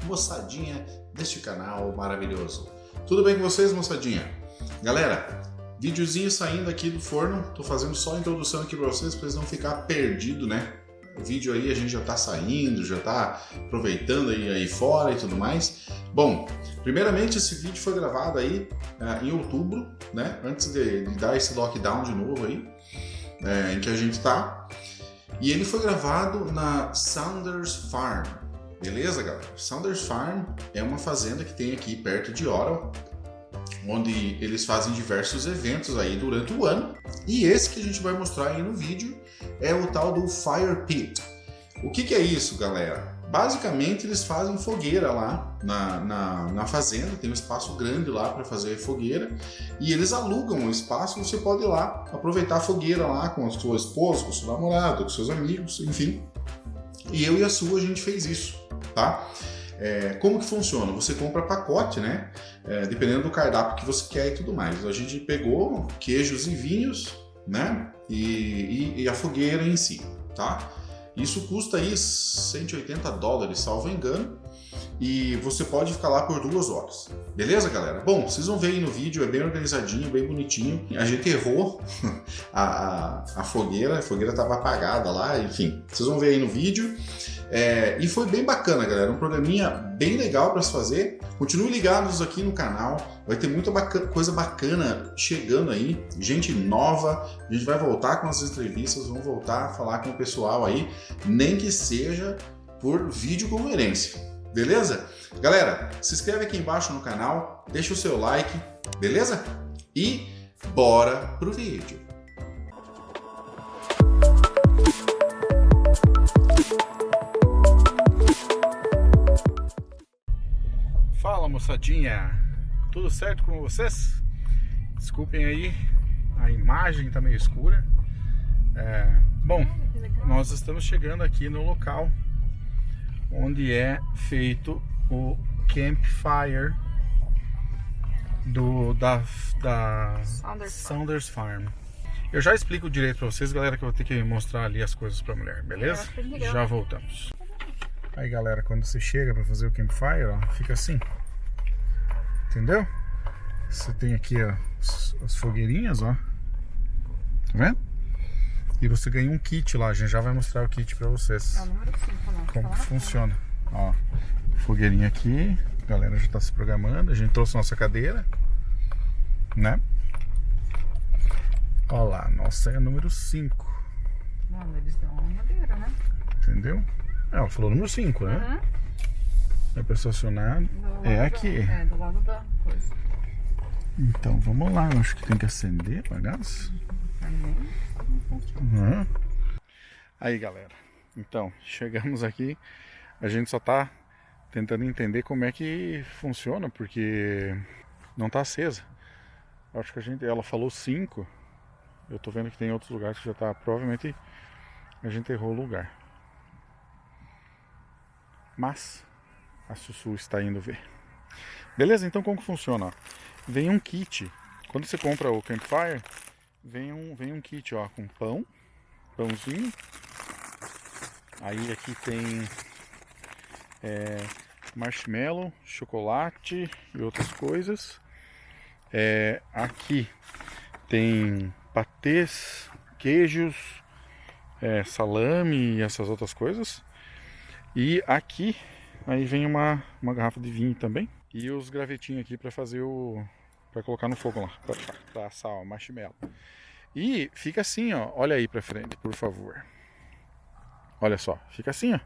moçadinha deste canal maravilhoso. Tudo bem com vocês, moçadinha? Galera, videozinho saindo aqui do forno, tô fazendo só a introdução aqui para vocês não ficar perdido, né? O vídeo aí a gente já tá saindo, já tá aproveitando aí fora e tudo mais. Bom, primeiramente esse vídeo foi gravado aí em outubro, né? Antes de dar esse lockdown de novo aí, em que a gente tá. E ele foi gravado na Saunders Farm, beleza, galera? Saunders Farm é uma fazenda que tem aqui perto de Ottawa, onde eles fazem diversos eventos aí durante o ano. E esse que a gente vai mostrar aí no vídeo é o tal do Fire Pit. O que é isso, galera? Basicamente eles fazem fogueira lá na fazenda, tem um espaço grande lá para fazer fogueira e eles alugam o espaço, você pode ir lá aproveitar a fogueira lá com a sua esposa, com o seu namorado, com seus amigos, enfim. E eu e a sua a gente fez isso, tá? Como que funciona? Você compra pacote, né? Dependendo do cardápio que você quer e tudo mais. A gente pegou queijos e vinhos, né? E a fogueira em si, tá? Isso custa aí $180, salvo engano, e você pode ficar lá por 2 horas. Beleza, galera? Bom, vocês vão ver aí no vídeo, é bem organizadinho, bem bonitinho. A gente errou a fogueira estava apagada lá, enfim. Vocês vão ver aí no vídeo. E foi bem bacana, galera, um programinha bem legal para se fazer. Continuem ligados aqui no canal, vai ter muita coisa bacana chegando aí, gente nova. A gente vai voltar com as entrevistas, vamos voltar a falar com o pessoal aí, nem que seja por videoconferência, beleza? Galera, se inscreve aqui embaixo no canal, deixa o seu like, beleza? E bora pro vídeo! Fala, moçadinha, tudo certo com vocês? Desculpem aí, a imagem tá meio escura. Bom, nós estamos chegando aqui no local onde é feito o campfire da Saunders Farm. Eu já explico direito pra vocês, galera, que eu vou ter que mostrar ali as coisas pra mulher, beleza? Já voltamos. Aí, galera, quando você chega para fazer o campfire, ó, fica assim, entendeu? Você tem aqui, ó, as fogueirinhas, ó, tá vendo? E você ganha um kit lá, a gente já vai mostrar o kit para vocês. É o número 5, né? Como que funciona. Ó, fogueirinha aqui, a galera já tá se programando, a gente trouxe nossa cadeira, né? Ó lá, nossa é a número 5. Não, eles dão uma madeira, né? Entendeu? Ela falou número 5, né? É para estacionar. Aqui. Do lado da coisa. Então vamos lá, eu acho que tem que acender a bagaça. Aí, galera, então chegamos aqui. A gente só tá tentando entender como é que funciona, porque não tá acesa. Acho que ela falou 5. Eu tô vendo que tem outros lugares que já tá. Provavelmente a gente errou o lugar. Mas a Sussu está indo ver. Beleza? Então como que funciona? Ó? Vem um kit. Quando você compra o campfire, vem um kit, ó, com pãozinho. Aí aqui tem marshmallow, chocolate e outras coisas. Aqui tem patês, queijos, salame e essas outras coisas. E aqui, aí vem uma garrafa de vinho também. E os gravetinhos aqui para fazer para colocar no fogo lá, para assar o marshmallow. E fica assim, ó, olha aí para frente, por favor. Olha só, fica assim, ó.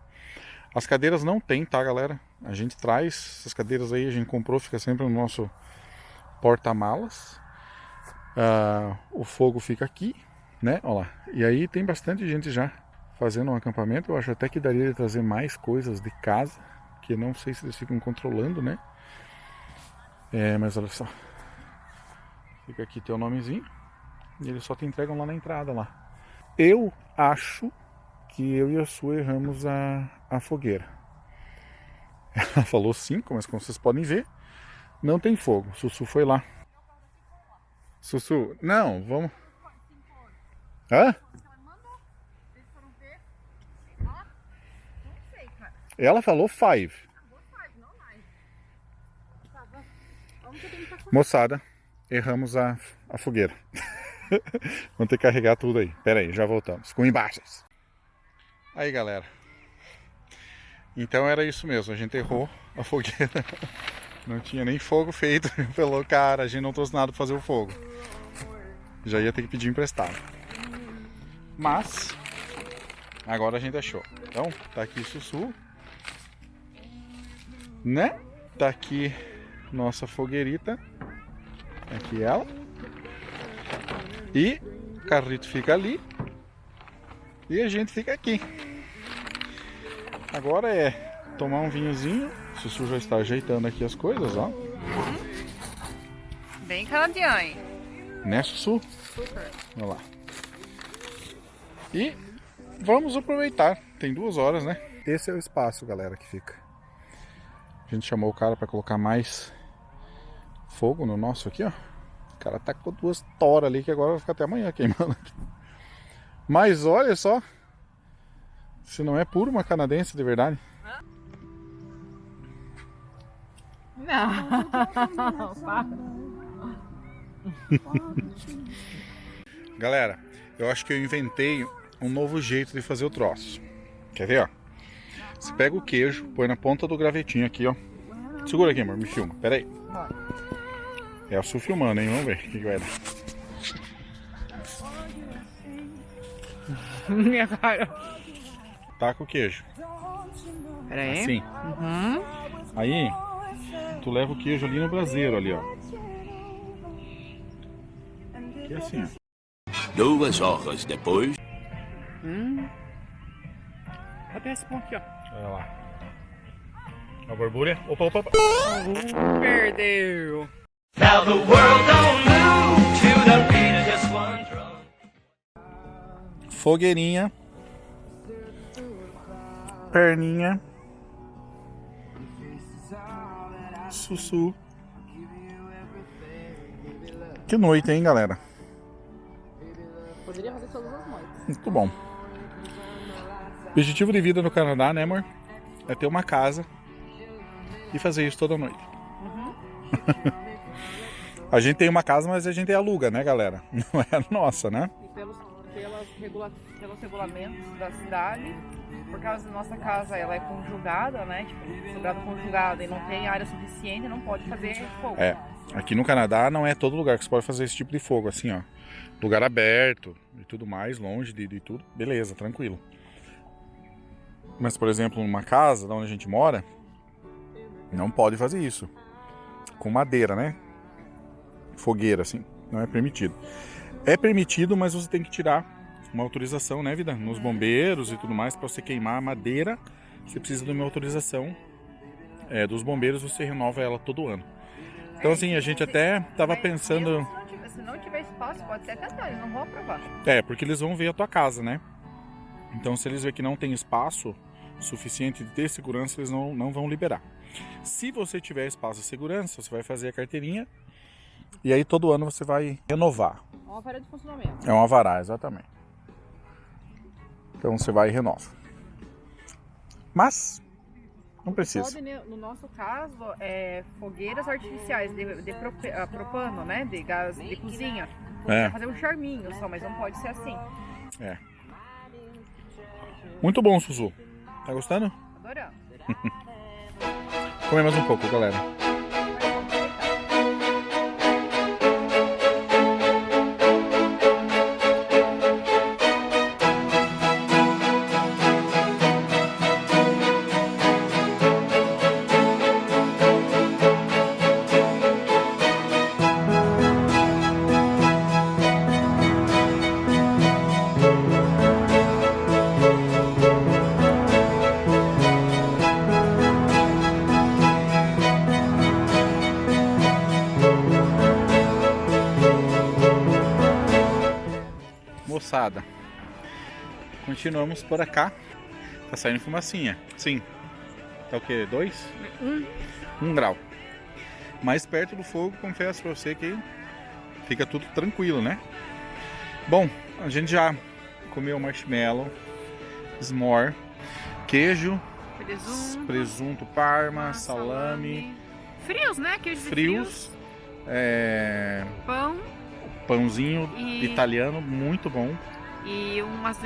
As cadeiras não tem, tá, galera? A gente traz essas cadeiras aí, a gente comprou, fica sempre no nosso porta-malas. O fogo fica aqui, né? Olha lá. E aí tem bastante gente já fazendo um acampamento. Eu acho até que daria de trazer mais coisas de casa, que não sei se eles ficam controlando, né? Mas olha só, fica aqui teu nomezinho e eles só te entregam lá na entrada lá. Eu acho que eu e a sua erramos a fogueira. Ela falou 5, mas como vocês podem ver, não tem fogo. Sussu foi lá. Sussu, não, vamos. Hã? Ela falou 5. Moçada, erramos a fogueira. Vamos ter que carregar tudo aí. Pera aí, já voltamos. Com embaixas. Aí, galera. Então era isso mesmo. A gente errou a fogueira. Não tinha nem fogo feito pelo cara. A gente não trouxe nada para fazer o fogo. Já ia ter que pedir emprestado. Mas agora a gente achou. Então, tá aqui Sussu, né? Tá aqui nossa fogueirita. Aqui ela. E o carrito fica ali. E a gente fica aqui. Agora é tomar um vinhozinho. O Sussu já está ajeitando aqui as coisas, ó. Bem canadiano. Né, Sussu? Super. Olha lá. E vamos aproveitar. Tem 2 horas, né? Esse é o espaço, galera, que fica. A gente chamou o cara para colocar mais fogo no nosso aqui, ó. O cara tá com 2 toras ali que agora vai ficar até amanhã queimando aqui. Mas olha só. Se não é puro uma canadense de verdade. Não. Galera, eu acho que eu inventei um novo jeito de fazer o troço. Quer ver, ó? Você pega o queijo, põe na ponta do gravetinho aqui, ó. Segura aqui, amor, me filma. Pera aí. É a Su filmando, hein? Vamos ver o que vai dar. Minha cara. Taca o queijo. Pera aí. Assim. Uhum. Aí, tu leva o queijo ali no braseiro, ali, ó. E assim, ó. 2 horas depois. Até esse ponto aqui, ó. Olha lá. A borbulha. Opa, opa, opa. Perdeu. Now the world don't move to the beat of just one drum. Fogueirinha. Perninha. Sussu. Que noite, hein, galera? Poderia fazer todas as noites. Muito bom. Objetivo de vida no Canadá, né, amor? É ter uma casa e fazer isso toda noite. A gente tem uma casa, mas a gente aluga, né, galera? Não é a nossa, né? E pelos regulamentos da cidade, por causa da nossa casa, ela é conjugada, né? Tipo, sobrado conjugado e não tem área suficiente, não pode fazer fogo. É. Aqui no Canadá não é todo lugar que você pode fazer esse tipo de fogo, assim, ó. Lugar aberto e tudo mais, longe de tudo. Beleza, tranquilo. Mas, por exemplo, numa casa onde a gente mora, não pode fazer isso. Com madeira, né? Fogueira, assim. Não é permitido. É permitido, mas você tem que tirar uma autorização, né, vida? Nos bombeiros e tudo mais, para você queimar a madeira, você precisa de uma autorização dos bombeiros, você renova ela todo ano. Então, assim, a gente até tava pensando... Se não tiver espaço, pode ser até eles não vão aprovar. Porque eles vão ver a tua casa, né? Então, se eles verem que não tem espaço suficiente de ter segurança, eles não vão liberar. Se você tiver espaço e segurança, você vai fazer a carteirinha e aí todo ano você vai renovar. É uma vara de funcionamento. É um alvará, exatamente. Então você vai e renova. Mas não precisa. Pode, no nosso caso, fogueiras artificiais de propano, né? De gás de cozinha. Pra fazer um charminho só, mas não pode ser assim. É. Muito bom, Sussu. Tá gostando? Adorando. Comer mais um pouco, galera. Moçada, continuamos por cá. Tá saindo fumacinha. Sim. Tá o que? 2? 1 grau. Mais perto do fogo, confesso pra você que fica tudo tranquilo, né? Bom, a gente já comeu marshmallow, s'more, queijo, Presunto, presunto parma, salame. Frios, né? Queijo de Frios. Pãozinho E- italiano, muito bom. E umas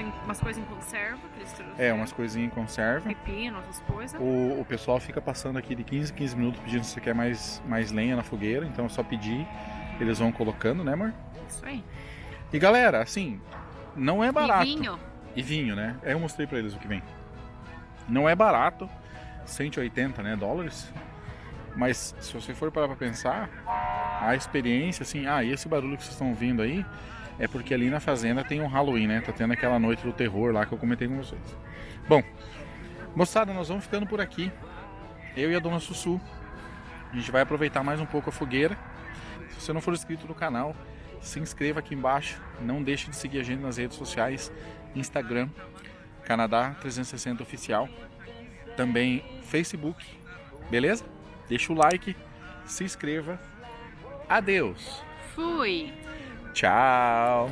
coisas em conserva que eles trouxeram. É, umas coisinhas em conserva. Pepino, essas coisas. O pessoal fica passando aqui de 15 em 15 minutos pedindo se você quer mais lenha na fogueira, então é só pedir, eles vão colocando, né, amor? Isso aí. E galera, assim, não é barato. E vinho. E vinho, né? Eu mostrei pra eles o que vem. Não é barato, 180, né, dólares. Mas se você for parar pra pensar, a experiência, assim, e esse barulho que vocês estão ouvindo aí, é porque ali na fazenda tem um Halloween, né? Tá tendo aquela noite do terror lá que eu comentei com vocês. Bom, moçada, nós vamos ficando por aqui. Eu e a dona Sussu. A gente vai aproveitar mais um pouco a fogueira. Se você não for inscrito no canal, se inscreva aqui embaixo. Não deixe de seguir a gente nas redes sociais. Instagram, Canadá 360 Oficial. Também Facebook. Beleza? Deixa o like, se inscreva. Adeus. Fui. Tchau.